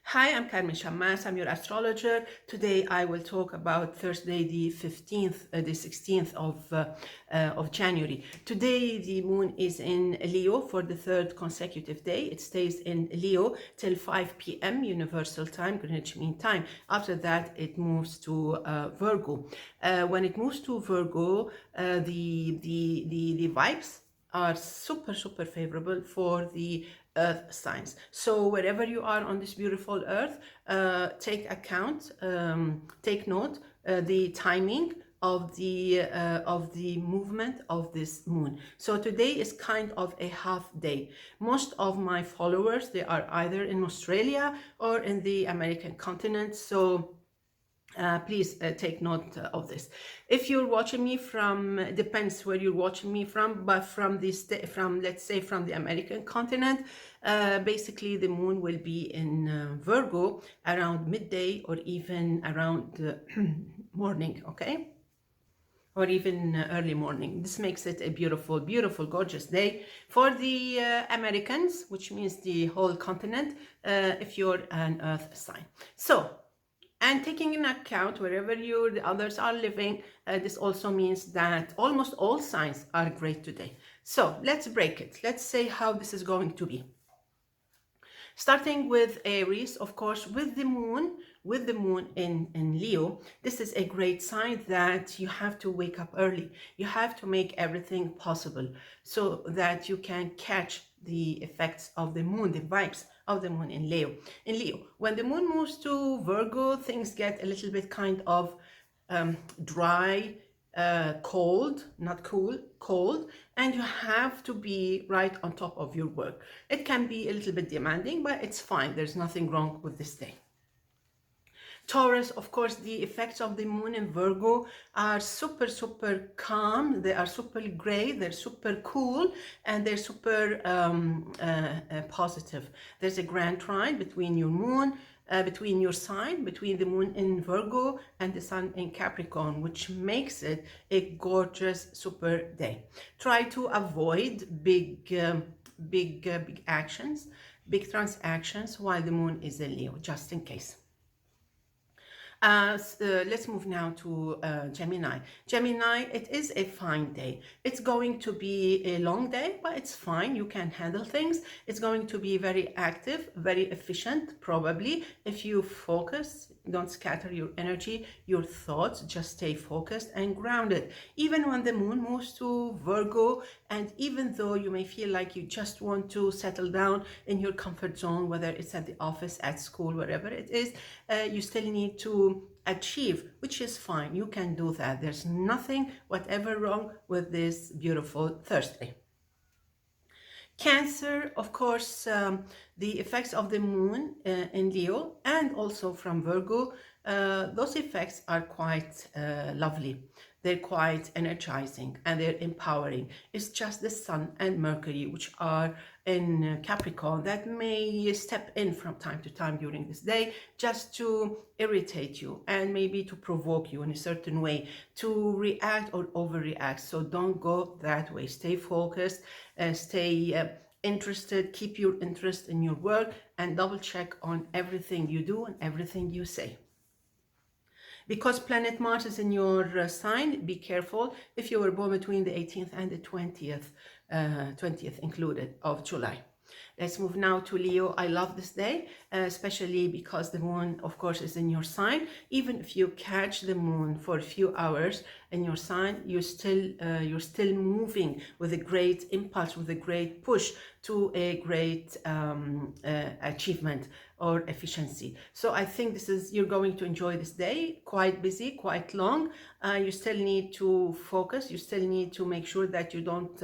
Hi, I'm Carmen Chammas. I'm your astrologer. Today I will talk about Thursday, the 15th, the 16th of January. Today the moon is in Leo for the third consecutive day. It stays in Leo till 5 p.m. Universal Time, Greenwich Mean Time. After that, it moves to Virgo. When it moves to Virgo, the vibes are super favorable for the earth signs. So wherever you are on this beautiful earth, take note the timing of the movement of this moon. So today is kind of a half day. Most of my followers, they are either in Australia or in the American continent. So please take note of this. If you're watching me from, depends where you're watching me from, but from let's say from the American continent, basically the moon will be in Virgo around midday or even around morning, okay? Or even early morning. This makes it a beautiful, gorgeous day for the Americans, which means the whole continent, if you're an earth sign. So, and taking in account wherever the others are living, this also means that almost all signs are great today. So let's break it. Let's say how this is going to be. Starting with Aries, of course, with the moon in Leo, this is a great sign that you have to wake up early. You have to make everything possible so that you can catch the effects of the moon, the vibes of the moon in Leo. In Leo, when the moon moves to Virgo, things get a little bit kind of dry, cold, not cool, cold, and you have to be right on top of your work. It can be a little bit demanding, but it's fine. There's nothing wrong with this day. Taurus, of course, the effects of the moon in Virgo are super calm. They are super gray. They're super cool, and they're super positive. There's a grand trine between your moon, between your sign, between the moon in Virgo and the sun in Capricorn, which makes it a gorgeous super day. Try to avoid big actions, big transactions while the moon is in Leo, just in case. Let's move now to Gemini. Gemini, it is a fine day. It's going to be a long day, but it's fine. You can handle things. It's going to be very active, very efficient, probably. If you focus, don't scatter your energy, your thoughts, just stay focused and grounded. Even when the moon moves to Virgo, and even though you may feel like you just want to settle down in your comfort zone, whether it's at the office, at school, wherever it is, you still need to achieve, which is fine. You can do that. There's nothing whatever wrong with this beautiful Thursday. Cancer, of course, the effects of the moon in Leo and also from Virgo, those effects are quite lovely. They're quite energizing and they're empowering. It's just the sun and Mercury, which are in Capricorn, that may step in from time to time during this day just to irritate you and maybe to provoke you in a certain way, to react or overreact. So don't go that way. Stay focused, stay interested, keep your interest in your work, and double check on everything you do and everything you say. Because planet Mars is in your sign, be careful if you were born between the 18th and the 20th included of July. Let's move now to Leo. I love this day, especially because the moon, of course, is in your sign. Even if you catch the moon for a few hours in your sign, you're still moving with a great impulse, with a great push to a great achievement or efficiency. So I think you're going to enjoy this day. Quite busy, quite long. You still need to focus. You still need to make sure that you don't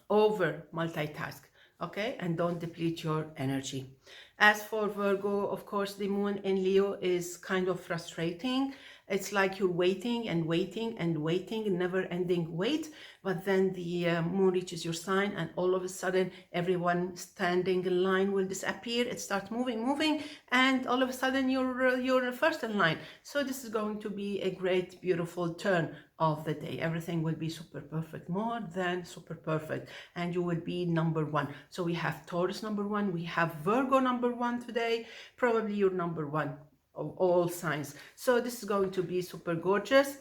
over multitask, okay, and don't deplete your energy. As for Virgo, of course, the moon in Leo is kind of frustrating. It's like you're waiting and waiting and waiting, never ending wait. But then the moon reaches your sign, and all of a sudden, everyone standing in line will disappear. It starts moving, and all of a sudden, you're first in line. So this is going to be a great, beautiful turn of the day. Everything will be super perfect, more than super perfect, and you will be number one. So we have Taurus number one, we have Virgo number one today, probably your number one of all signs. So this is going to be super gorgeous.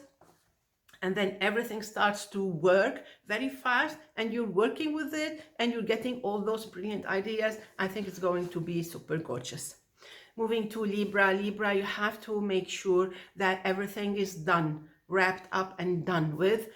And then everything starts to work very fast, and you're working with it, and you're getting all those brilliant ideas. I think it's going to be super gorgeous. Moving to Libra. Libra, you have to make sure that everything is done, wrapped up and done with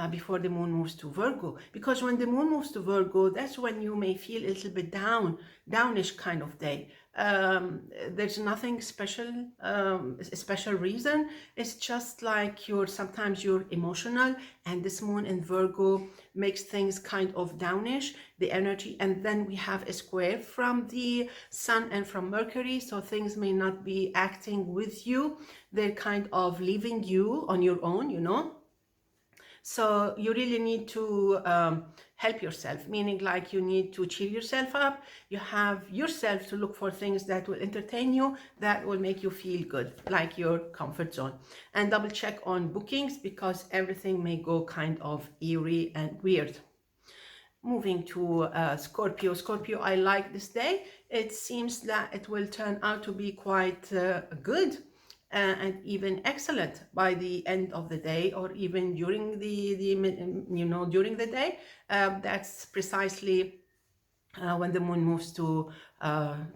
before the moon moves to Virgo. Because when the moon moves to Virgo, that's when you may feel a little bit downish kind of day. There's nothing special, a special reason. It's just like sometimes you're emotional, and this moon in Virgo makes things kind of downish, the energy. And then we have a square from the sun and from Mercury, so things may not be acting with you. They're kind of leaving you on your own, you know. So you really need to help yourself, meaning like you need to cheer yourself up. You have yourself to look for things that will entertain you, that will make you feel good, like your comfort zone. And double check on bookings, because everything may go kind of eerie and weird. Moving to Scorpio. Scorpio, I like this day. It seems that it will turn out to be quite good. And even excellent by the end of the day, or even during during the day. That's precisely when the moon moves to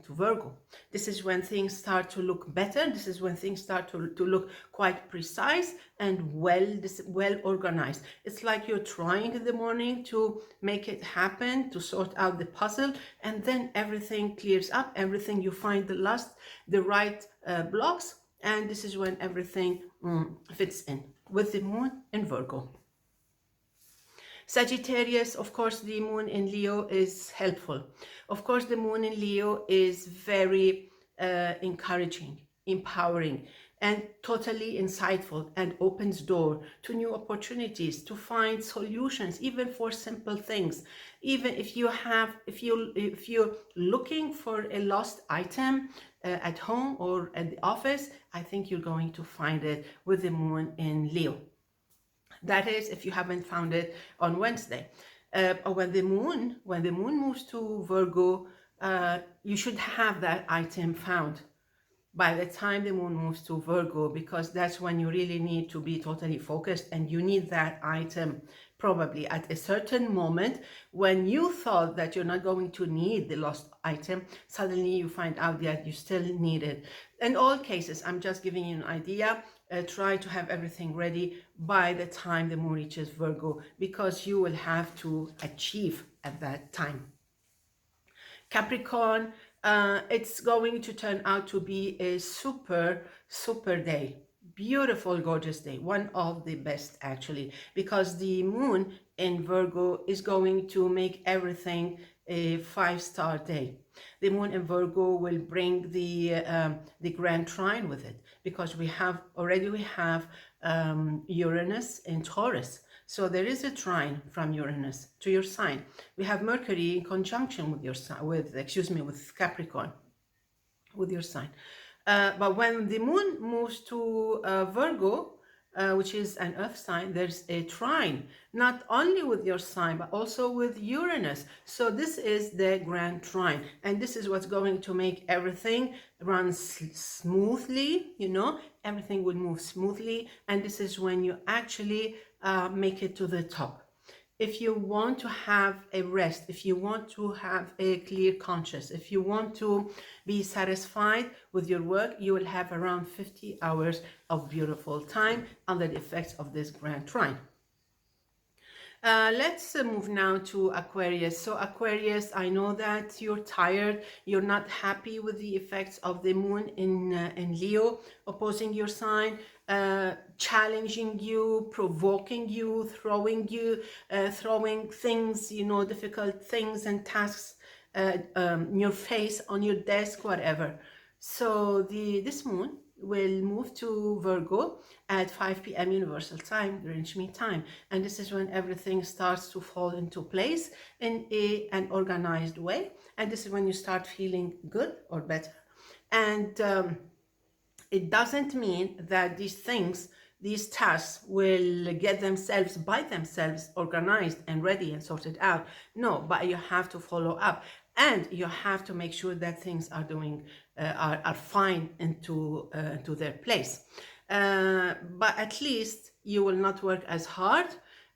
Virgo. This is when things start to look better. This is when things start to look quite precise and well organized. It's like you're trying in the morning to make it happen, to sort out the puzzle, and then everything clears up. Everything, you find the right blocks. And this is when everything fits in with the moon in Virgo. Sagittarius, of course, the moon in Leo is helpful. Of course, the moon in Leo is very encouraging, empowering, and totally insightful, and opens door to new opportunities, to find solutions, even for simple things. Even if you're looking for a lost item at home or at the office, I think you're going to find it with the moon in Leo. That is, if you haven't found it on Wednesday. When the moon moves to Virgo, you should have that item found by the time the moon moves to Virgo, because that's when you really need to be totally focused, and you need that item probably at a certain moment when you thought that you're not going to need the lost item. Suddenly you find out that you still need it. In all cases, I'm just giving you an idea. Try to have everything ready by the time the moon reaches Virgo, because you will have to achieve at that time. Capricorn, it's going to turn out to be a super day. Beautiful, gorgeous day. One of the best, actually, because the moon in Virgo is going to make everything a 5-star day. The moon in Virgo will bring the grand trine with it, because we have Uranus in Taurus. So there is a trine from Uranus to your sign. We have Mercury in conjunction with with Capricorn, with your sign. But when the moon moves to Virgo, which is an earth sign, there's a trine, not only with your sign, but also with Uranus. So this is the grand trine, and this is what's going to make everything run smoothly, everything will move smoothly, and this is when you actually make it to the top. If you want to have a rest, if you want to have a clear conscience, if you want to be satisfied with your work, you will have around 50 hours of beautiful time under the effects of this grand trine. Let's move now to Aquarius. So Aquarius, I know that you're tired, you're not happy with the effects of the moon in Leo, opposing your sign, challenging you, provoking you, throwing things, difficult things and tasks in your face, on your desk, whatever. So this moon will move to Virgo at 5 p.m. Universal Time, Greenwich Mean Time. And this is when everything starts to fall into place in an organized way. And this is when you start feeling good or better. And it doesn't mean that these things, these tasks will get themselves by themselves organized and ready and sorted out. No, but you have to follow up, and you have to make sure that things are doing are fine into their place. But at least you will not work as hard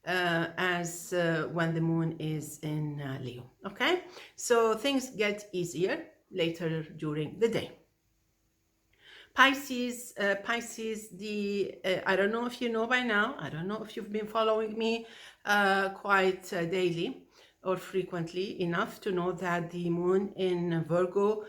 as when the moon is in Leo. Okay, so things get easier later during the day. Pisces, I don't know if you know by now, I don't know if you've been following me quite daily or frequently enough to know that the moon in Virgo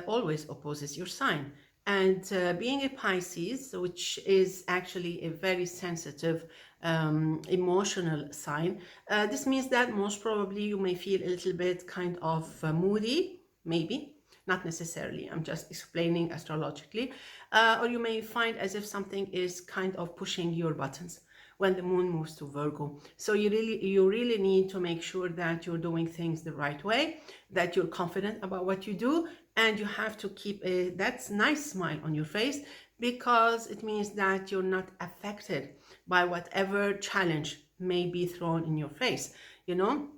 always opposes your sign. And being a Pisces, which is actually a very sensitive, emotional sign, this means that most probably you may feel a little bit kind of moody, maybe. Not necessarily, I'm just explaining astrologically. Or you may find as if something is kind of pushing your buttons when the moon moves to Virgo. So you really need to make sure that you're doing things the right way, that you're confident about what you do, and you have to keep that nice smile on your face, because it means that you're not affected by whatever challenge may be thrown in your face, you know?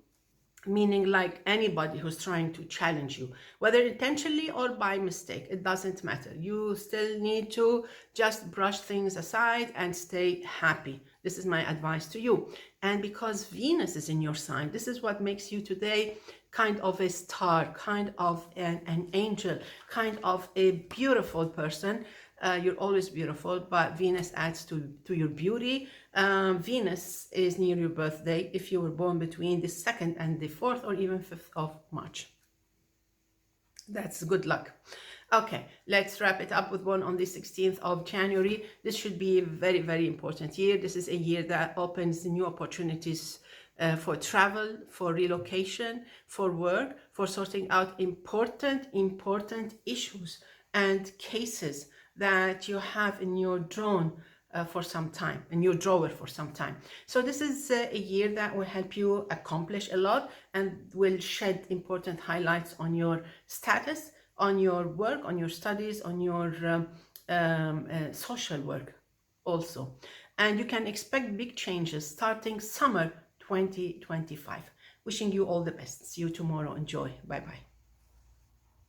Meaning like anybody who's trying to challenge you, whether intentionally or by mistake, it doesn't matter. You still need to just brush things aside and stay happy. This is my advice to you. And because Venus is in your sign, this is what makes you today kind of a star, kind of an angel, kind of a beautiful person. You're always beautiful, but Venus adds to your beauty. Venus is near your birthday if you were born between the 2nd and the 4th or even 5th of March. That's good luck. Okay, let's wrap it up with one on the 16th of January. This should be a very, very important year. This is a year that opens new opportunities for travel, for relocation, for work, for sorting out important issues and cases that you have in your drawer for some time. So this is a year that will help you accomplish a lot and will shed important highlights on your status, on your work, on your studies, on your social work also. And you can expect big changes starting summer 2025. Wishing you all the best. See you tomorrow. Enjoy. Bye-bye.